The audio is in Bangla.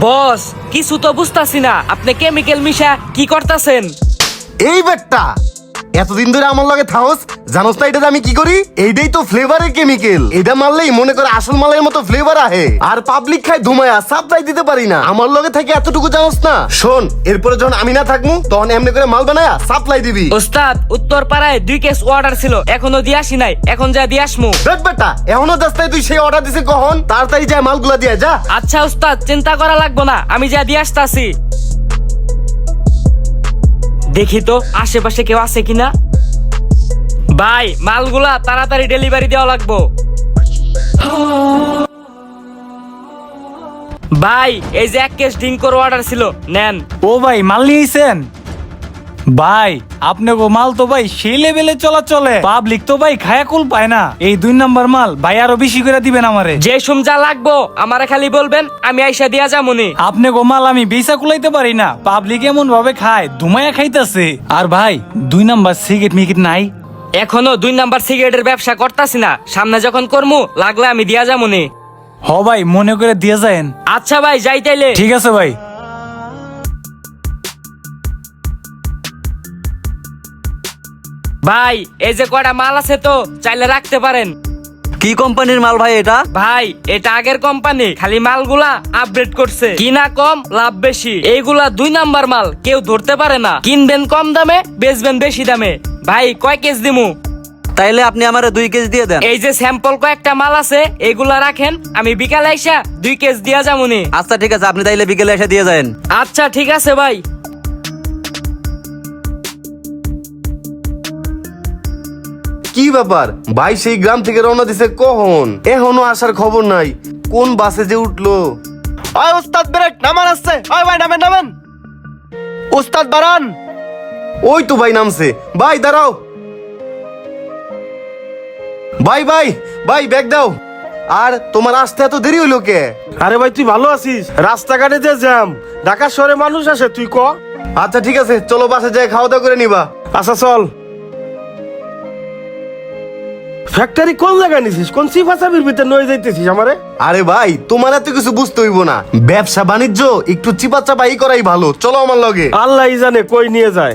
বস কিছু তো বুঝতাছি না, আপনি কেমিক্যাল মিশা কি করতেছেন? এই বেটা এতদিন ধরে আমার লগে থাকস, জানোস না এটা আমি কি করি? এইটাই তো ফ্লেভারের কেমিক্যাল। এটা মারলেই মনে করে আসল মালের মতো ফ্লেভার আহে, আর পাবলিক খায় ধুমায়া, সাপ্লাই দিতে পারি না। আমার লগে থেকে এতটুকু জানোস না? শোন, এরপরে যখন আমি না থাকবো তখন এমনি করে মাল বানায়া সাপ্লাই দিবি। ওস্তাদ উত্তর পাড়ায় 2 কেস অর্ডার ছিল, এখনো দিয়ে আসি নাই, এখন যা দিয়ে আসমু। দেখ বেটা, এখনো দাস্তায় তুই সেই অর্ডার দিছে কখন? তাড়াতাড়ি যায় মালগুলা দিয়ে যা। আচ্ছা ওস্তাদ, চিন্তা করা লাগবো না, আমি যা দিয়ে আসতাছি। দেখি তো আশেপাশে কেউ আছে কিনা। ভাই মালগুলা তাড়াতাড়ি ডেলিভারি দেওয়া লাগবো। ভাই এই যে 1 কেস ড্রিঙ্কর অর্ডার ছিল, নেন। ও ভাই মাল নিয়েছেন? ভাই আপনাকে মাল তো ভাই সেই লেভেলে চলে, পাবলিক তো ভাই খায়া কুল পায় না। এই 2 নাম্বার মাল ভাই আরো বেশি করে দিবেন আমারে। যে সুমজা লাগবো আমারে খালি বলবেন, আমি আইসা দিয়া যামুনি। আপনাকে মাল আমি বেচা কুলাইতে পারি না, পাবলিক এমন ভাবে খায় ধুমায়া খাইতেছে। আর ভাই 2 নাম্বার সিগারেট মিকিট নাই? এখনো 2 নাম্বার সিগারেটের ব্যবসা করতাছি না, সামনে যখন করমু লাগলে আমি দিয়া যামুনি। হ ভাই মনে করে দিয়ে যায়েন। আচ্ছা ভাই যাই তাইলে। ঠিক আছে ভাই। ভাই এই যে কয়টা মাল আছে তো চাইলে রাখতে পারেন। কি কোম্পানির মাল ভাই এটা? ভাই এটা আগের কোম্পানি, খালি মালগুলা আপডেট করছে, কিনা কম লাভ বেশি। এইগুলা 2 নাম্বার মাল, কেউ ধরতে পারে না। কিনবেন কম দামে, বেচবেন বেশি দামে। ভাই কয় কেস দিমু? তাইলে আপনি আমারে 2 কেজি দিয়ে দেন। এই যে স্যাম্পল কয়েকটা মাল আছে, এগুলা রাখেন, আমি বিকালে আইসা 2 কেস দিয়া যামুনি। আচ্ছা ঠিক আছে, আপনি তাইলে বিকেলে এসে দিয়ে যান। আচ্ছা ঠিক আছে ভাই। কি ব্যাপার ভাই, সেই গ্রাম থেকে রওনা দিছে কখন? এখনো আসার খবর নাই। কোন বাসে যে উঠলো? ওই উস্তাদ ব্রেক, নামান আসছে। ওই ভাই নামেন নামেন, উস্তাদ বারান। ওই তো ভাই নামছে। ভাই দাঁড়াও। ভাই ভাই ভাই ব্যাগ দাও। আর তোমার আসতে এত দেরি হইলো কে? আরে ভাই তুই ভালো আছিস? রাস্তাঘাটে যে জ্যাম, ঢাকা শহরে মানুষ আসে, তুই ক। আচ্ছা ঠিক আছে, চলো বাসে যাই খাওয়া দাওয়া করে নিবা। আচ্ছা চল। ফ্যাক্টরি কোন জায়গায় নিছিস? কোন সিফাসাবির ভিতরে নয়ে যাইতেছিস আমারে? আরে ভাই তোমার এত কিছু বুঝতে হইব না, ব্যবসা বাণিজ্য একটু চিপা চাপাই করাই ভালো। চলো আমার লগে। আল্লাহই জানে কই নিয়ে যায়।